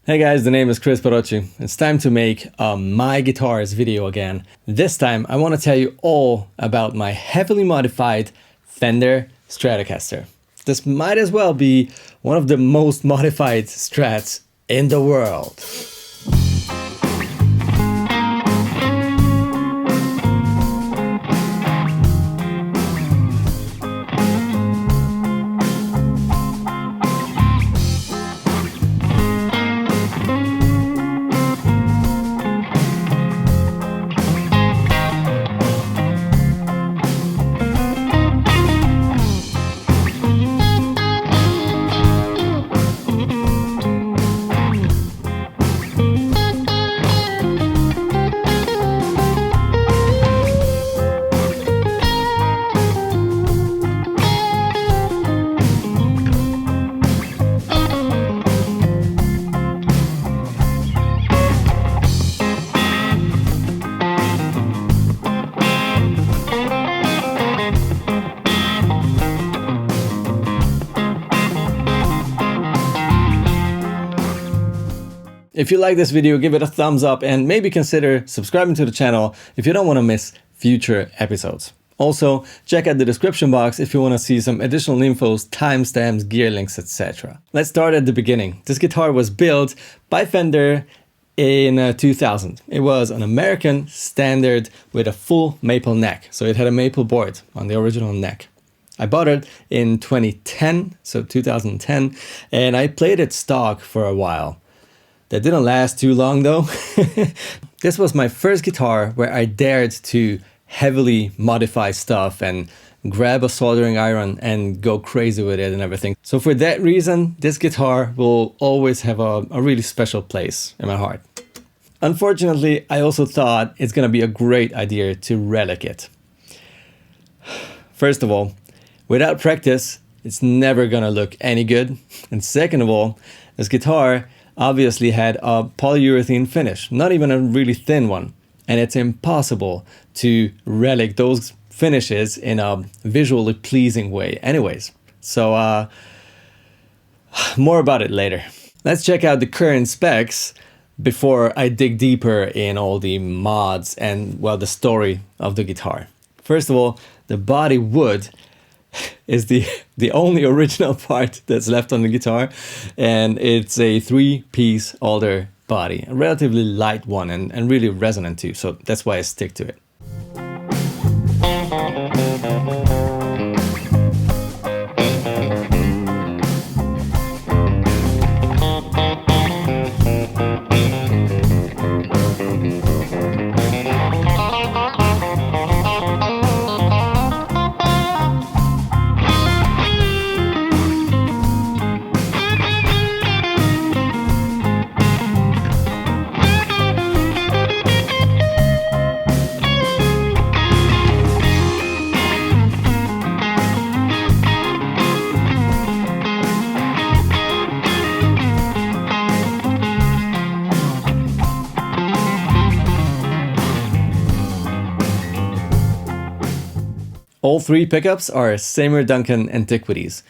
Hey guys, the name is Kris Barocsi. It's time to make a My Guitars video again. This time I want to tell you all about my heavily modified Fender Stratocaster. This might as well be one of the most modified Strats in the world. If you like this video, give it a thumbs up and maybe consider subscribing to the channel if you don't want to miss future episodes. Also, check out the description box if you want to see some additional infos, timestamps, gear links, etc. Let's start at the beginning. This guitar was built by Fender in 2000. It was an American standard with a full maple neck. So it had a maple board on the original neck. I bought it in 2010, so 2010, and I played it stock for a while. That didn't last too long though. This was my first guitar where I dared to heavily modify stuff and grab a soldering iron and go crazy with it and everything. So for that reason, this guitar will always have a really special place in my heart. Unfortunately, I also thought it's gonna be a great idea to relic it. First of all, without practice, it's never gonna look any good. And second of all, this guitar obviously had a polyurethane finish, not even a really thin one. And it's impossible to relic those finishes in a visually pleasing way anyways. So more about it later. Let's check out the current specs before I dig deeper in all the mods and, well, the story of the guitar. First of all, the body wood is the only original part that's left on the guitar, and it's a 3-piece alder body, a relatively light one and really resonant too, so that's why I stick to it. All three pickups are Seymour Duncan Antiquities.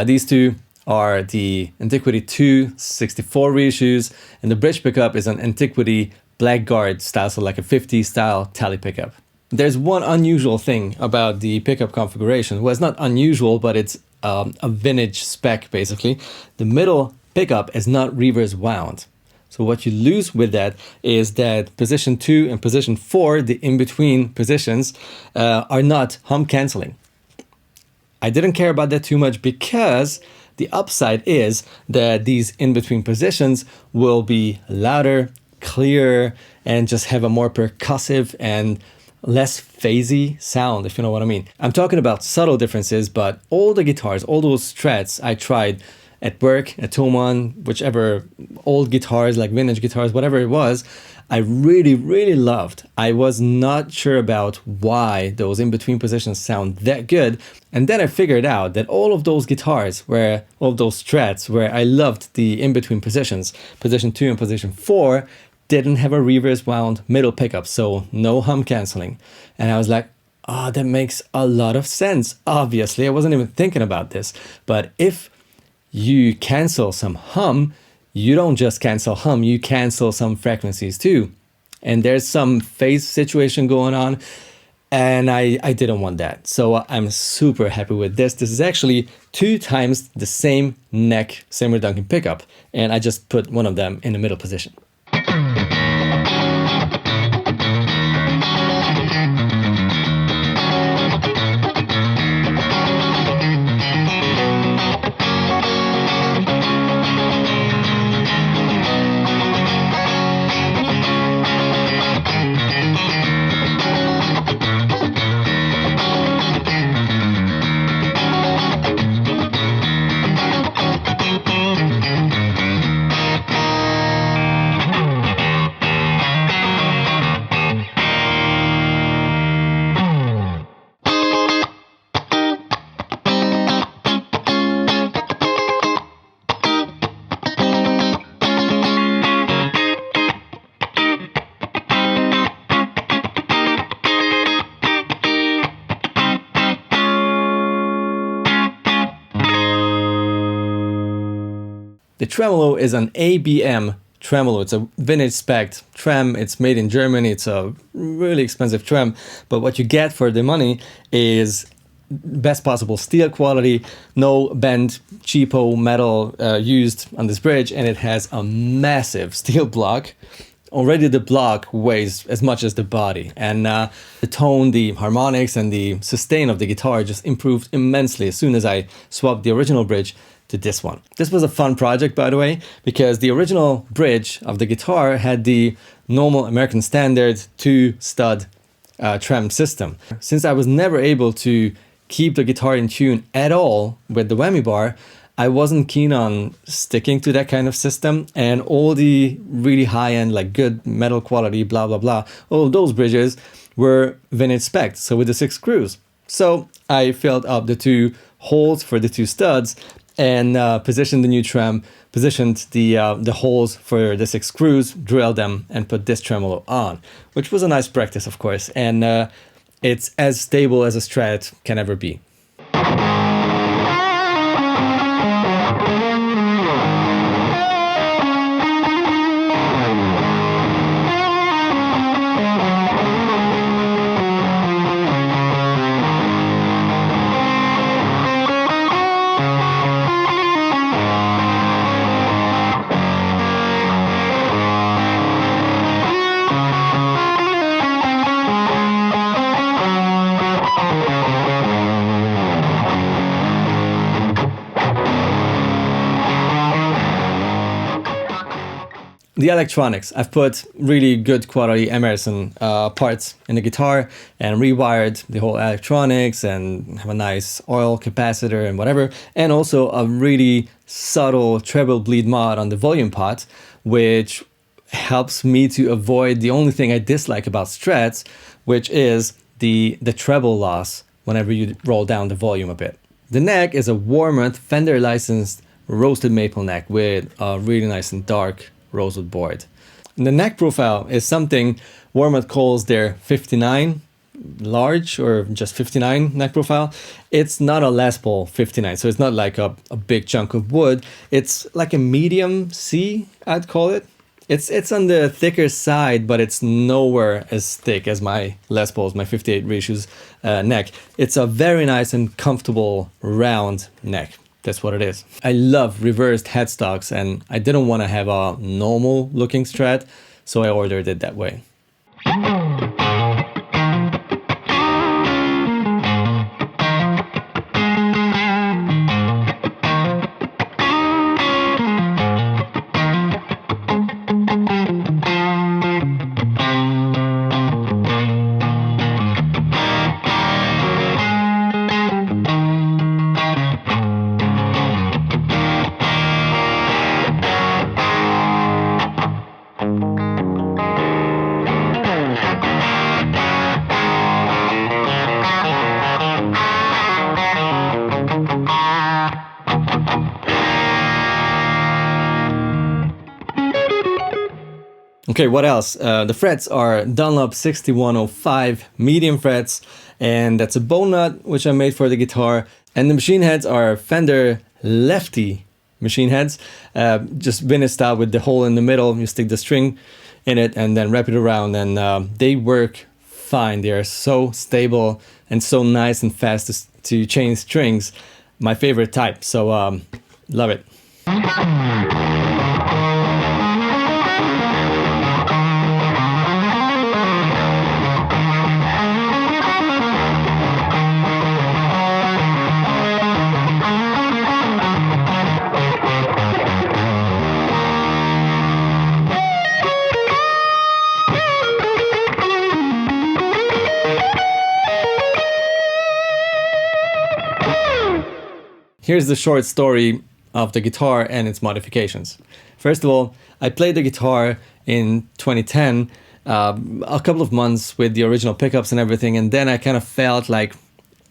These two are the Antiquity 2 64 reissues, and the bridge pickup is an Antiquity Blackguard style, so like a 50s style tally pickup. There's one unusual thing about the pickup configuration. Well, it's not unusual, but it's a vintage spec basically. The middle pickup is not reverse wound. So what you lose with that is that position 2 and position 4, the in-between positions, are not hum cancelling. I didn't care about that too much because the upside is that these in-between positions will be louder, clearer, and just have a more percussive and less phasey sound, if you know what I mean. I'm talking about subtle differences, but all the guitars, all those Strats I tried at work, at Thomann, whichever old guitars, like vintage guitars, whatever it was, I really loved. I was not sure about why those in-between positions sound that good. And then I figured out that all of those guitars, all of those Strats, where I loved the in-between positions, position 2 and position 4, didn't have a reverse wound middle pickup, so no hum cancelling. And I was like, oh, that makes a lot of sense. Obviously, I wasn't even thinking about this. But if you cancel some hum, you don't just cancel hum, you cancel some frequencies too. And there's some phase situation going on, and I didn't want that. So I'm super happy with this. This is actually 2 times the same neck Seymour Duncan pickup, and I just put one of them in the middle position. The tremolo is an ABM tremolo. It's a vintage spec trem. It's made in Germany. It's a really expensive trem, but what you get for the money is best possible steel quality, no bent cheapo metal used on this bridge, and it has a massive steel block. Already the block weighs as much as the body, and the tone, the harmonics, and the sustain of the guitar just improved immensely as soon as I swapped the original bridge to this one. This was a fun project, by the way, because the original bridge of the guitar had the normal American standard 2-stud trem system. Since I was never able to keep the guitar in tune at all with the whammy bar, I wasn't keen on sticking to that kind of system, and all the really high-end, like good metal quality, blah, blah, blah, all those bridges were vintage spec, so with the 6 screws. So I filled up the 2 holes for the 2 studs and positioned the new trem, positioned the holes for the 6 screws, drilled them, and put this tremolo on, which was a nice practice, of course, and it's as stable as a Strat can ever be. The electronics, I've put really good quality Emerson parts in the guitar and rewired the whole electronics and have a nice oil capacitor and whatever, and also a really subtle treble bleed mod on the volume pot, which helps me to avoid the only thing I dislike about Strats, which is the treble loss whenever you roll down the volume a bit. The neck is a Warmoth Fender licensed roasted maple neck with a really nice and dark rosewood board. And the neck profile is something Warmoth calls their 59 large, or just 59 neck profile. It's not a Les Paul 59, so it's not like a big chunk of wood. It's like a medium C, I'd call it. It's on the thicker side, but it's nowhere as thick as my Les Paul's, my 58 reissues neck. It's a very nice and comfortable round neck. That's what it is. I love reversed headstocks, and I didn't want to have a normal looking Strat, so I ordered it that way. Okay, what else? The frets are Dunlop 6105 medium frets, and that's a bone nut which I made for the guitar. And the machine heads are Fender Lefty machine heads, just vintage style with the hole in the middle. You stick the string in it and then wrap it around, and they work fine. They are so stable and so nice and fast to change strings. My favorite type, so love it. Here's the short story of the guitar and its modifications. First of all, I played the guitar in 2010, a couple of months with the original pickups and everything, and then I kind of felt like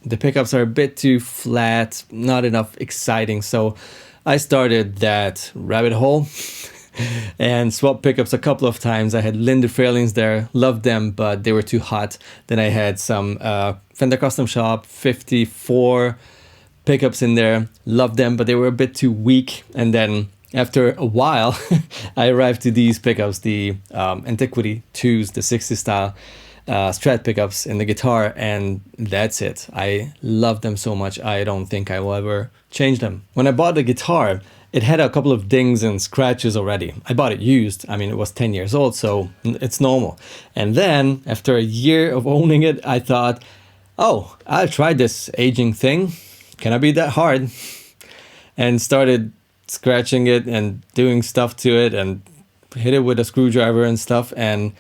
the pickups are a bit too flat, not enough exciting, so I started that rabbit hole and swapped pickups a couple of times. I had Linde Fairlings there, loved them, but they were too hot. Then I had some Fender Custom Shop 54 pickups in there, loved them, but they were a bit too weak. And then after a while, I arrived to these pickups, the Antiquity 2s, the 60 style Strat pickups in the guitar, and that's it. I love them so much, I don't think I will ever change them. When I bought the guitar, it had a couple of dings and scratches already. I bought it used. I mean, it was 10 years old, so it's normal. And then after a year of owning it, I thought, oh, I'll try this aging thing. Cannot be that hard. And started scratching it and doing stuff to it and hit it with a screwdriver and stuff, and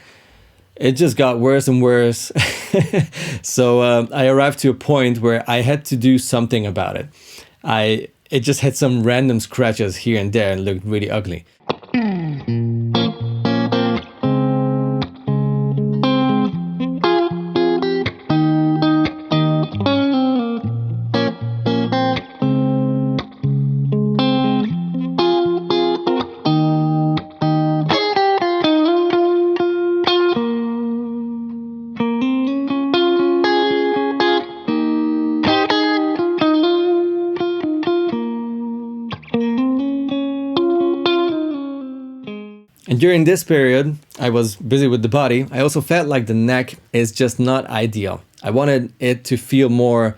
it just got worse and worse. So I arrived to a point where I had to do something about it. It just had some random scratches here and there and looked really ugly. And during this period, I was busy with the body. I also felt like the neck is just not ideal. I wanted it to feel more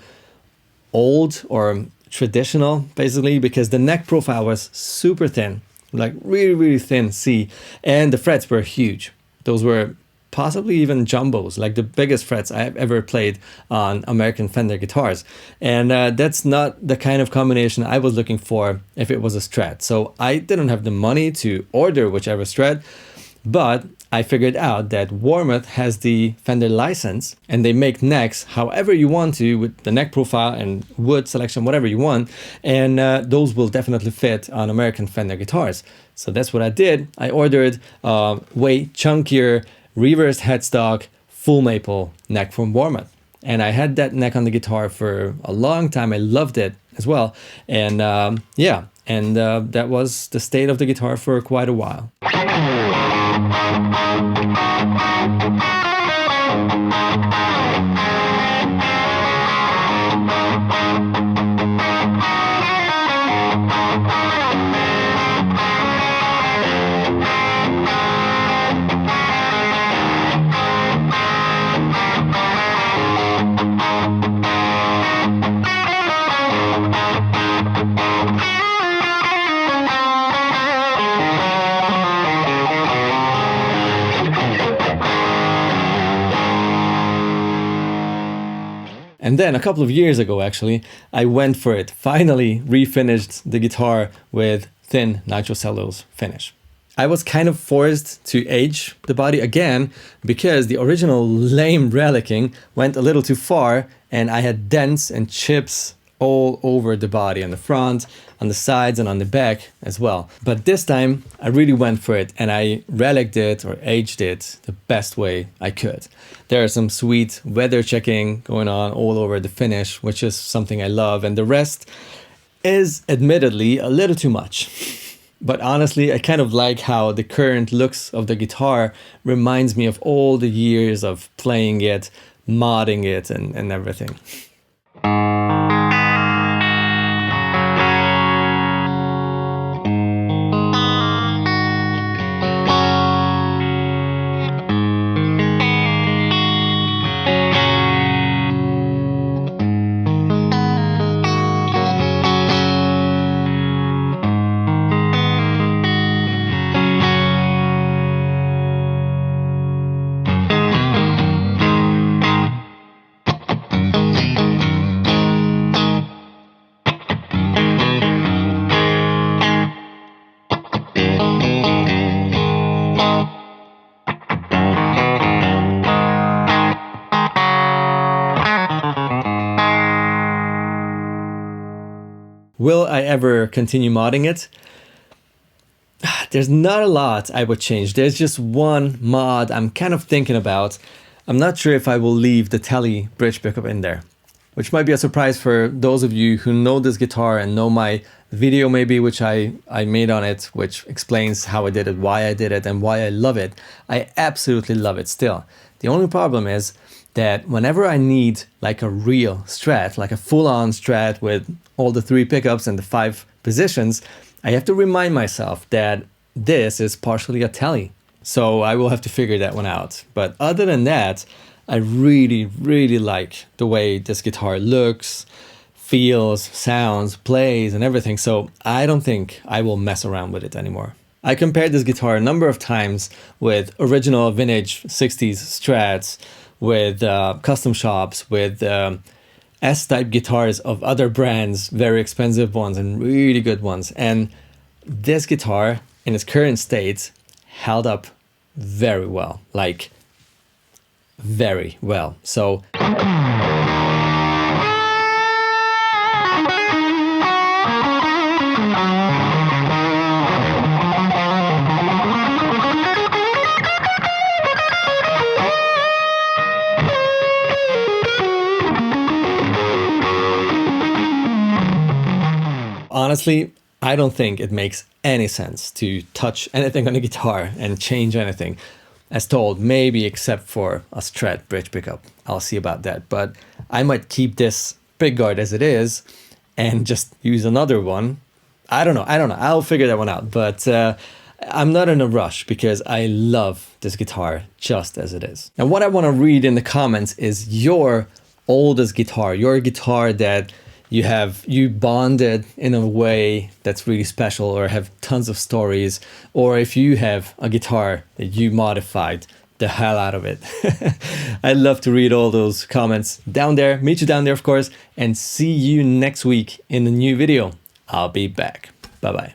old or traditional, basically, because the neck profile was super thin, like really, really thin C, and the frets were huge. Those were possibly even jumbos, like the biggest frets I've ever played on American Fender guitars. And that's not the kind of combination I was looking for if it was a Strat. So I didn't have the money to order whichever Strat, but I figured out that Warmoth has the Fender license and they make necks however you want to, with the neck profile and wood selection, whatever you want. And those will definitely fit on American Fender guitars. So that's what I did. I ordered way chunkier reversed headstock, full maple neck from Warmoth. And I had that neck on the guitar for a long time. I loved it as well. And that was the state of the guitar for quite a while. And then a couple of years ago, actually, I went for it. Finally refinished the guitar with thin nitrocellulose finish. I was kind of forced to age the body again because the original lame relicking went a little too far and I had dents and chips all over the body, on the front, on the sides, and on the back as well. But this time I really went for it and I relicked it or aged it the best way I could. There are some sweet weather checking going on all over the finish, which is something I love, and the rest is admittedly a little too much. But honestly, I kind of like how the current looks of the guitar reminds me of all the years of playing it, modding it, and everything. Will I ever continue modding it? There's not a lot I would change. There's just one mod I'm kind of thinking about. I'm not sure if I will leave the tele bridge pickup in there, which might be a surprise for those of you who know this guitar and know my video maybe, which I made on it, which explains how I did it, why I did it, and why I love it. I absolutely love it still. The only problem is that whenever I need like a real Strat, like a full-on Strat with all the 3 pickups and the 5 positions, I have to remind myself that this is partially a tele. So I will have to figure that one out. But other than that, I really, really like the way this guitar looks, feels, sounds, plays, and everything. So I don't think I will mess around with it anymore. I compared this guitar a number of times with original vintage 60s Strats, with custom shops, with S-type guitars of other brands, very expensive ones and really good ones. And this guitar in its current state held up very well, like very well. So honestly, I don't think it makes any sense to touch anything on a guitar and change anything. As told, maybe except for a Strat bridge pickup. I'll see about that. But I might keep this pickguard as it is and just use another one. I don't know. I'll figure that one out. But I'm not in a rush because I love this guitar just as it is. And what I want to read in the comments is your oldest guitar, your guitar that you bonded in a way that's really special or have tons of stories, or if you have a guitar that you modified the hell out of it. I'd love to read all those comments down there, meet you down there of course, and see you next week in a new video. I'll be back. Bye bye.